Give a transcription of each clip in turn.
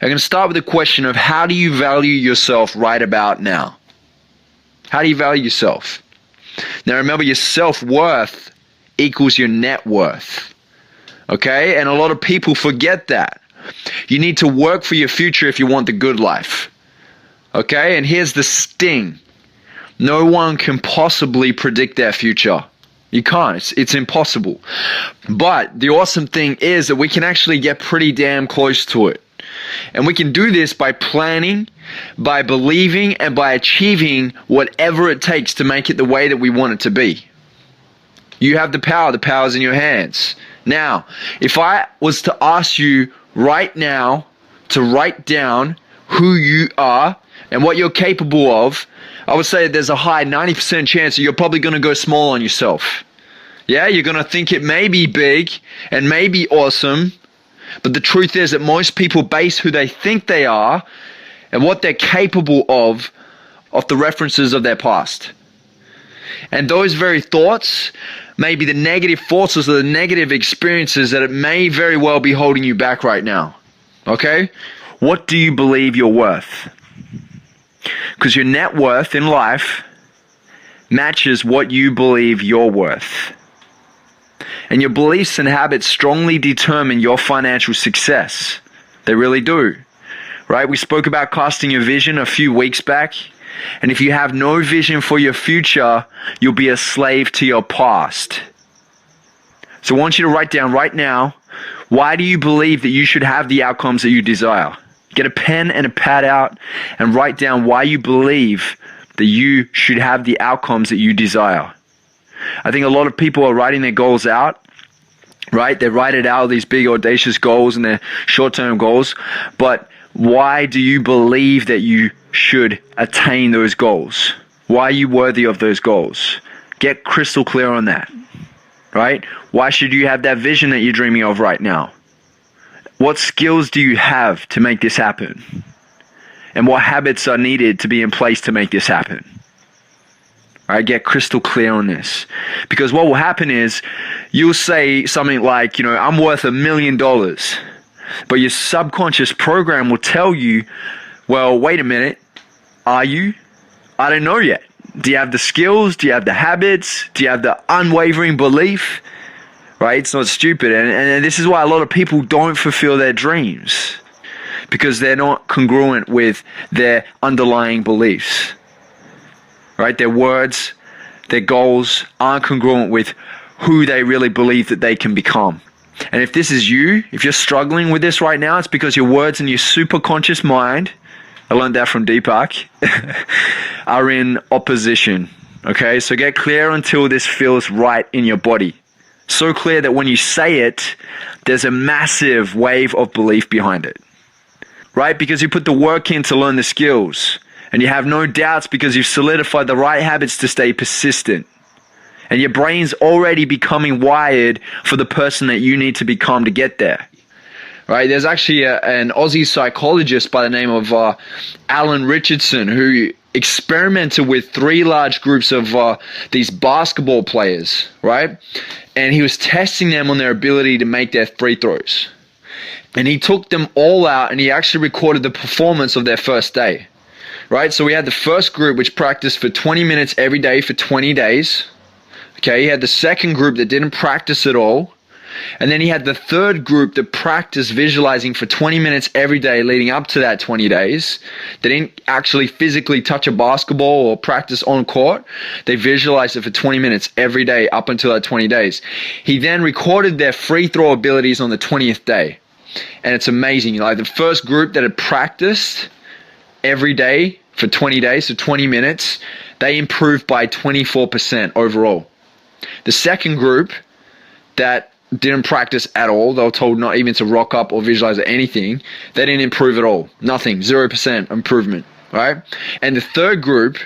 I'm going to start with the question of how do you value yourself right about now? How do you value yourself? Now remember, your self-worth equals your net worth. Okay? And a lot of people forget that. You need to work for your future if you want the good life. Okay? And here's the sting. No one can possibly predict their future. You can't. It's impossible. But the awesome thing is that we can actually get pretty damn close to it. And we can do this by planning, by believing, and by achieving whatever it takes to make it the way that we want it to be. You have the power. The power's in your hands. Now, if I was to ask you right now to write down who you are and what you're capable of, I would say there's a high 90% chance that you're probably going to go small on yourself. Yeah, you're going to think it may be big and may be awesome, but the truth is that most people base who they think they are and what they're capable of off the references of their past. And those very thoughts may be the negative forces or the negative experiences that it may very well be holding you back right now. Okay? What do you believe you're worth? Because your net worth in life matches what you believe you're worth. And your beliefs and habits strongly determine your financial success. They really do. Right? We spoke about casting your vision a few weeks back. And if you have no vision for your future, you'll be a slave to your past. So I want you to write down right now, why do you believe that you should have the outcomes that you desire? Get a pen and a pad out and write down why you believe that you should have the outcomes that you desire. I think a lot of people are writing their goals out, right? They write it out, these big audacious goals and their short-term goals. But why do you believe that you should attain those goals? Why are you worthy of those goals? Get crystal clear on that, right? Why should you have that vision that you're dreaming of right now? What skills do you have to make this happen? And what habits are needed to be in place to make this happen? All right, get crystal clear on this. Because what will happen is you'll say something like, I'm worth $1 million. But your subconscious program will tell you, well, wait a minute. Are you? I don't know yet. Do you have the skills? Do you have the habits? Do you have the unwavering belief? Right? It's not stupid. And this is why a lot of people don't fulfill their dreams. Because they're not congruent with their underlying beliefs. Right? Their words, their goals aren't congruent with who they really believe that they can become. And if this is you, if you're struggling with this right now, it's because your words in your superconscious mind, I learned that from Deepak, are in opposition. Okay? So get clear until this feels right in your body. So clear that when you say it, there's a massive wave of belief behind it. Right? Because you put the work in to learn the skills. And you have no doubts because you've solidified the right habits to stay persistent. And your brain's already becoming wired for the person that you need to become to get there. Right? There's actually an Aussie psychologist by the name of Alan Richardson who experimented with 3 large groups of these basketball players, right? And he was testing them on their ability to make their free throws. And he took them all out and he actually recorded the performance of their first day. Right? So we had the first group which practiced for 20 minutes every day for 20 days. Okay, he had the second group that didn't practice at all. And then he had the third group that practiced visualizing for 20 minutes every day leading up to that 20 days. They didn't actually physically touch a basketball or practice on court. They visualized it for 20 minutes every day up until that 20 days. He then recorded their free throw abilities on the 20th day. And it's amazing. Like the first group that had practiced every day for 20 days, so 20 minutes, they improved by 24% overall. The second group that didn't practice at all, they were told not even to rock up or visualize anything, they didn't improve at all. Nothing, 0% improvement, right? And the third group,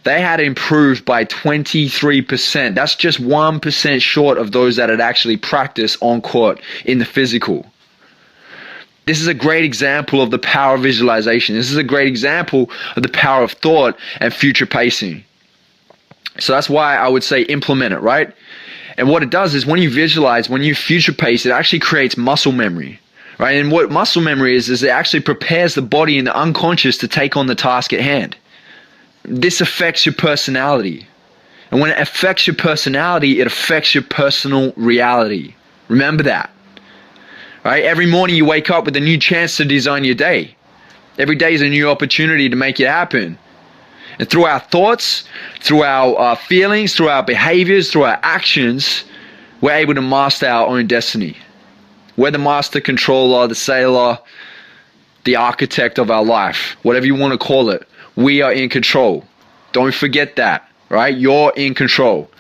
they had improved by 23%. That's just 1% short of those that had actually practiced on court in the physical. This is a great example of the power of visualization. This is a great example of the power of thought and future pacing. So that's why I would say implement it, right? And what it does is when you visualize, when you future pace, it actually creates muscle memory, right? And what muscle memory is it actually prepares the body and the unconscious to take on the task at hand. This affects your personality. And when it affects your personality, it affects your personal reality. Remember that. Right? Every morning you wake up with a new chance to design your day. Every day is a new opportunity to make it happen. And through our thoughts, through our feelings, through our behaviors, through our actions, we're able to master our own destiny. We're the master controller, the sailor, the architect of our life, whatever you want to call it. We are in control. Don't forget that, right? You're in control.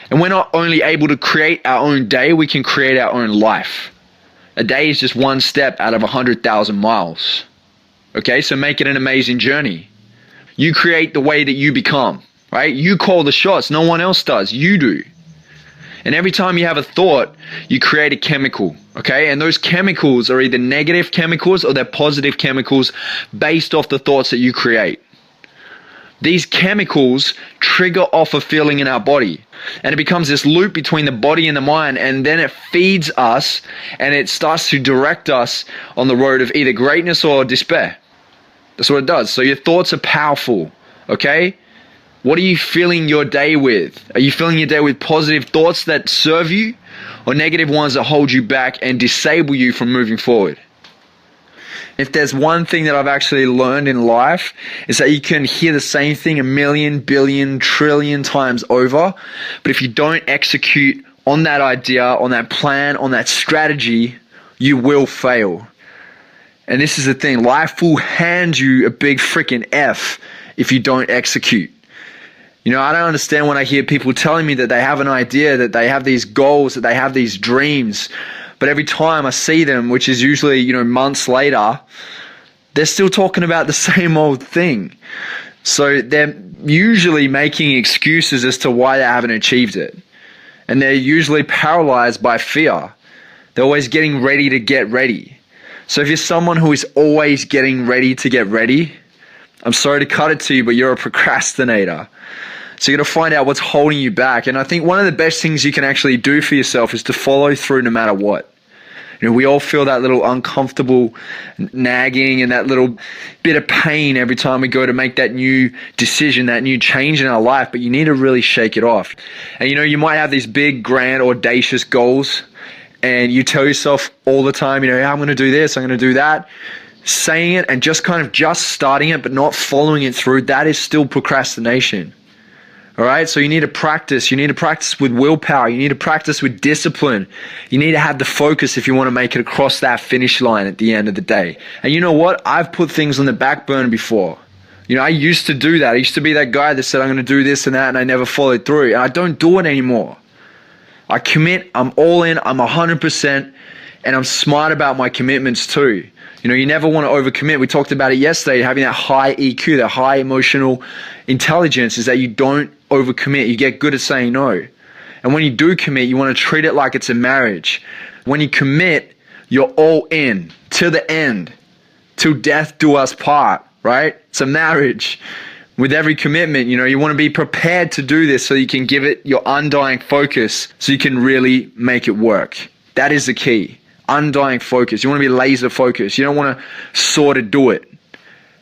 And we're not only able to create our own day, we can create our own life. A day is just one step out of 100,000 miles. Okay, so make it an amazing journey. You create the way that you become, right? You call the shots. No one else does. You do. And every time you have a thought, you create a chemical, okay? And those chemicals are either negative chemicals or they're positive chemicals based off the thoughts that you create. These chemicals trigger off a feeling in our body. And it becomes this loop between the body and the mind, and then it feeds us and it starts to direct us on the road of either greatness or despair. That's what it does. So your thoughts are powerful, okay? What are you filling your day with? Are you filling your day with positive thoughts that serve you, or negative ones that hold you back and disable you from moving forward? If there's one thing that I've actually learned in life, is that you can hear the same thing a million, billion, trillion times over, but if you don't execute on that idea, on that plan, on that strategy, you will fail. And this is the thing, life will hand you a big freaking F if you don't execute. You know, I don't understand when I hear people telling me that they have an idea, that they have these goals, that they have these dreams, but every time I see them, which is usually, you know, months later, they're still talking about the same old thing. So they're usually making excuses as to why they haven't achieved it. And they're usually paralyzed by fear. They're always getting ready to get ready. So if you're someone who is always getting ready to get ready, I'm sorry to cut it to you, but you're a procrastinator. So you got to find out what's holding you back. And I think one of the best things you can actually do for yourself is to follow through no matter what. You know, we all feel that little uncomfortable nagging and that little bit of pain every time we go to make that new decision, that new change in our life, but you need to really shake it off. And you know, you might have these big, grand, audacious goals, and you tell yourself all the time, you know, I'm going to do this, I'm going to do that. Saying it and just starting it, but not following it through, that is still procrastination. All right, so you need to practice. You need to practice with willpower. You need to practice with discipline. You need to have the focus if you want to make it across that finish line at the end of the day. And you know what? I've put things on the back burner before. You know, I used to do that. I used to be that guy that said, I'm going to do this and that, and I never followed through. And I don't do it anymore. I commit. I'm all in. I'm 100%. And I'm smart about my commitments too. You know, you never want to overcommit. We talked about it yesterday, having that high EQ, that high emotional intelligence, is that you don't overcommit. You get good at saying no. And when you do commit, you want to treat it like it's a marriage. When you commit, you're all in to the end, till death do us part, right? It's a marriage. With every commitment, you know, you want to be prepared to do this so you can give it your undying focus so you can really make it work. That is the key. Undying focus. You want to be laser focused. You don't want to sort of do it.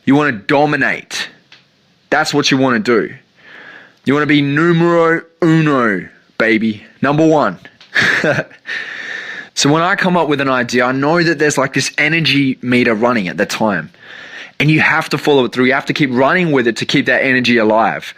You want to dominate. That's what you want to do. You want to be numero uno, baby. Number one. So when I come up with an idea, I know that there's like this energy meter running at the time. And you have to follow it through. You have to keep running with it to keep that energy alive.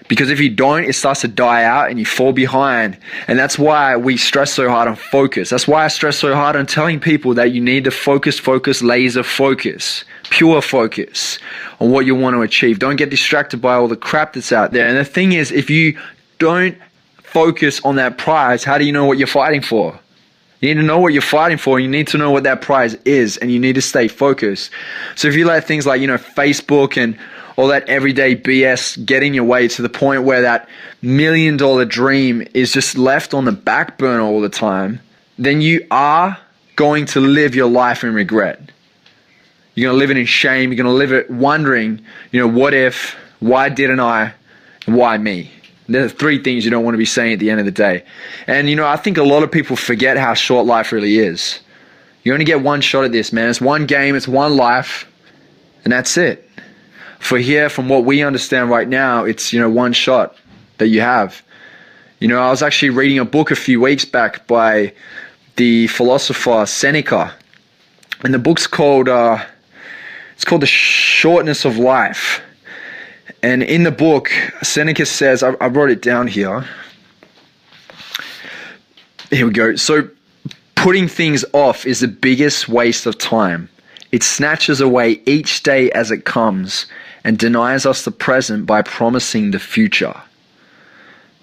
Because if you don't, it starts to die out and you fall behind. And that's why we stress so hard on focus. That's why I stress so hard on telling people that you need to focus, laser focus, pure focus on what you want to achieve. Don't get distracted by all the crap that's out there. And the thing is, if you don't focus on that prize, how do you know what you're fighting for? You need to know what you're fighting for. You need to know what that prize is, and you need to stay focused. So if you let things like, you know, Facebook and all that everyday BS get in your way to the point where that $1 million dream is just left on the back burner all the time, then you are going to live your life in regret. You're going to live it in shame. You're going to live it wondering, you know, what if, why didn't I, and why me? There are three things you don't want to be saying at the end of the day. And, you know, I think a lot of people forget how short life really is. You only get one shot at this, man. It's one game, it's one life, and that's it. From what we understand right now, it's, one shot that you have. I was actually reading a book a few weeks back by the philosopher Seneca, and the book's called The Shortness of Life. And in the book, Seneca says, I wrote it down here. Here we go. So, putting things off is the biggest waste of time. It snatches away each day as it comes and denies us the present by promising the future.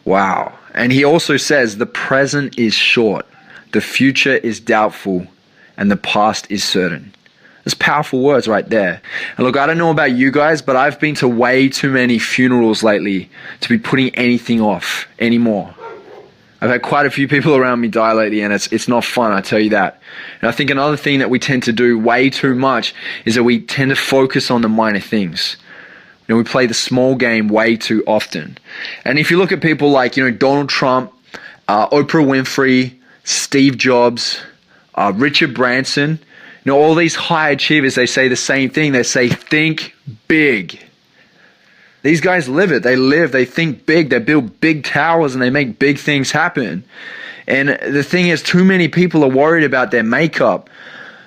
Wow. And he also says the present is short, the future is doubtful, and the past is certain. That's powerful words right there. And look, I don't know about you guys, but I've been to way too many funerals lately to be putting anything off anymore. I've had quite a few people around me die lately, and it's not fun, I tell you that. And I think another thing that we tend to do way too much is that we tend to focus on the minor things. We play the small game way too often. And if you look at people like, Donald Trump, Oprah Winfrey, Steve Jobs, Richard Branson, all these high achievers, they say the same thing. They say, think big. These guys live it. They think big. They build big towers and they make big things happen. And the thing is, too many people are worried about their makeup,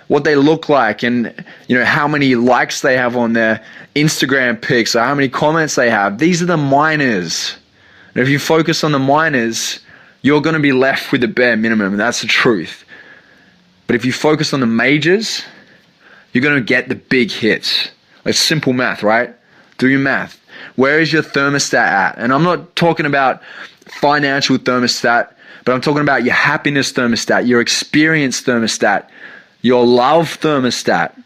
what they look like, and how many likes they have on their Instagram pics or how many comments they have. These are the minors. And if you focus on the minors, you're going to be left with the bare minimum, and that's the truth. But if you focus on the majors, you're going to get the big hits. It's simple math, right? Do your math. Where is your thermostat at? And I'm not talking about financial thermostat, but I'm talking about your happiness thermostat, your experience thermostat, your love thermostat.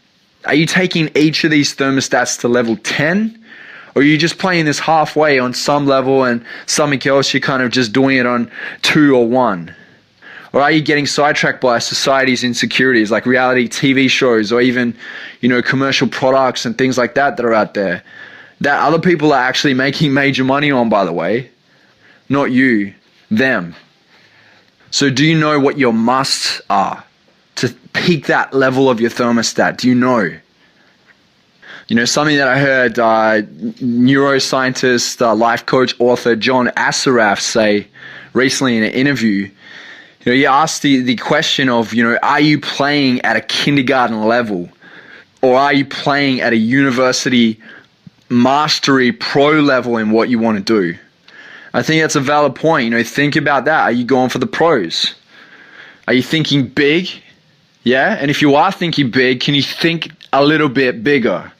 Are you taking each of these thermostats to level 10? Or are you just playing this halfway on some level and something else you're kind of just doing it on 2 or 1? Or are you getting sidetracked by society's insecurities like reality TV shows or even, commercial products and things like that are out there that other people are actually making major money on, by the way? Not you, them. So do you know what your musts are to peak that level of your thermostat? Do you know? Something that I heard neuroscientist, life coach, author John Assaraf say recently in an interview. He asked the question of, are you playing at a kindergarten level? Or are you playing at a university mastery pro level in what you want to do? I think that's a valid point. Think about that. Are you going for the pros? Are you thinking big? Yeah? And if you are thinking big, can you think a little bit bigger?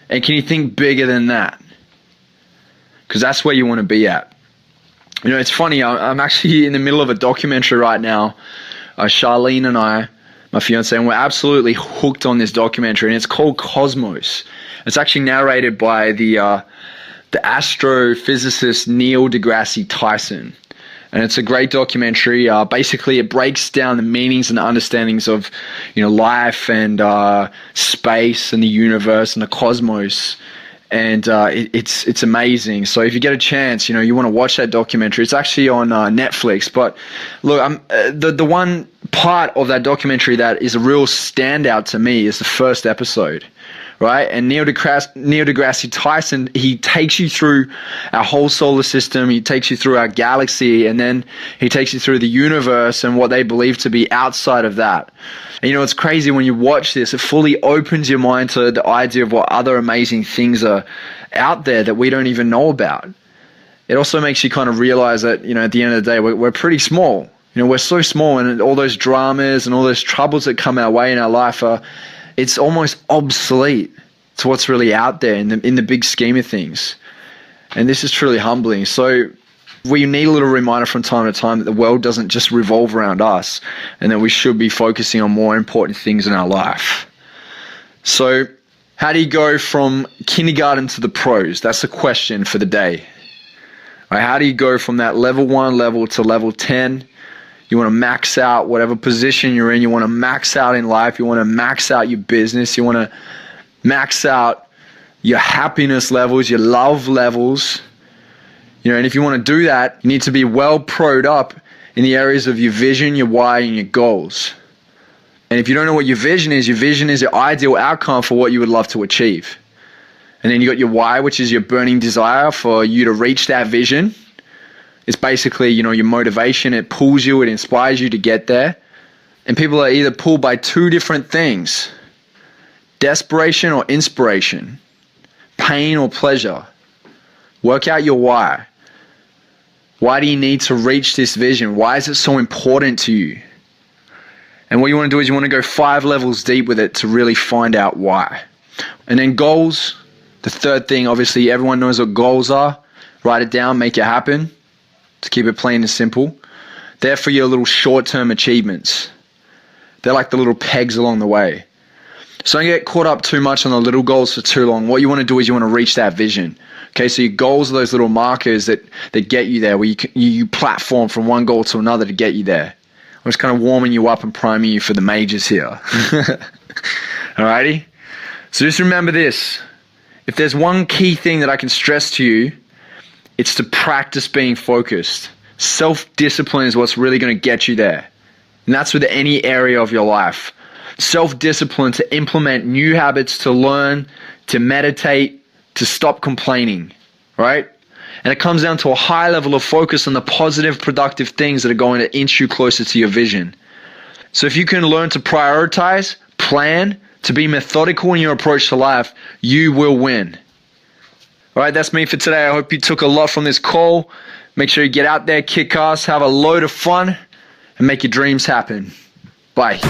And can you think bigger than that? Because that's where you want to be at. It's funny. I'm actually in the middle of a documentary right now. Charlene and I, my fiance, and we're absolutely hooked on this documentary, and it's called Cosmos. It's actually narrated by the astrophysicist Neil deGrasse Tyson. And it's a great documentary. Basically, it breaks down the meanings and the understandings of, life and space and the universe and the cosmos. And it's amazing. So if you get a chance, you want to watch that documentary. It's actually on Netflix. But look, the one part of that documentary that is a real standout to me is the first episode. Right? And Neil deGrasse Tyson, he takes you through our whole solar system, he takes you through our galaxy, and then he takes you through the universe and what they believe to be outside of that. And it's crazy when you watch this, it fully opens your mind to the idea of what other amazing things are out there that we don't even know about. It also makes you kind of realize that, at the end of the day, we're pretty small. We're so small, and all those dramas and all those troubles that come our way in our life it's almost obsolete to what's really out there in the big scheme of things. And this is truly humbling. So we need a little reminder from time to time that the world doesn't just revolve around us, and that we should be focusing on more important things in our life. So how do you go from kindergarten to the pros? That's the question for the day. Right, how do you go from that level 1 level to level 10? You want to max out whatever position you're in. You want to max out in life. You want to max out your business. You want to max out your happiness levels, your love levels. And if you want to do that, you need to be well pro'd up in the areas of your vision, your why, and your goals. And if you don't know what your vision is your ideal outcome for what you would love to achieve. And then you got your why, which is your burning desire for you to reach that vision. It's basically, your motivation. It pulls you, it inspires you to get there. And people are either pulled by two different things: desperation or inspiration, pain or pleasure. Work out your why. Why do you need to reach this vision? Why is it so important to you? And what you want to do is you want to go 5 levels deep with it to really find out why. And then goals. The third thing, obviously, everyone knows what goals are. Write it down, make it happen. To keep it plain and simple. They're for your little short-term achievements. They're like the little pegs along the way. So don't get caught up too much on the little goals for too long. What you want to do is you want to reach that vision. Okay, so your goals are those little markers that get you there, where you platform from one goal to another to get you there. I'm just kind of warming you up and priming you for the majors here. Alrighty? So just remember this. If there's one key thing that I can stress to you, it's to practice being focused. Self-discipline is what's really going to get you there. And that's with any area of your life. Self-discipline to implement new habits, to learn, to meditate, to stop complaining, right? And it comes down to a high level of focus on the positive, productive things that are going to inch you closer to your vision. So if you can learn to prioritize, plan, to be methodical in your approach to life, you will win. All right, that's me for today. I hope you took a lot from this call. Make sure you get out there, kick ass, have a load of fun, and make your dreams happen. Bye.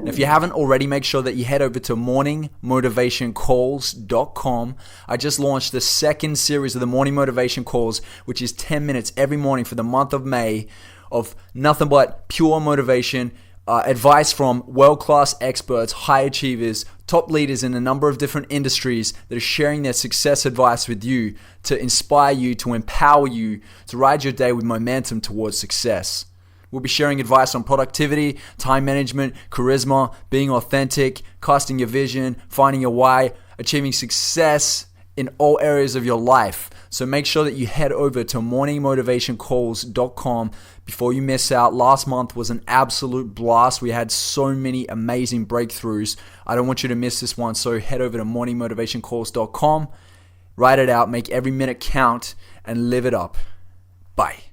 If you haven't already, make sure that you head over to morningmotivationcalls.com. I just launched the second series of the Morning Motivation Calls, which is 10 minutes every morning for the month of May of nothing but pure motivation, advice from world-class experts, high achievers, top leaders in a number of different industries that are sharing their success advice with you to inspire you, to empower you, to ride your day with momentum towards success. We'll be sharing advice on productivity, time management, charisma, being authentic, casting your vision, finding your why, achieving success in all areas of your life. So make sure that you head over to morningmotivationcalls.com before you miss out. Last month was an absolute blast. We had so many amazing breakthroughs. I don't want you to miss this one. So head over to morningmotivationcalls.com, write it out, make every minute count, and live it up. Bye.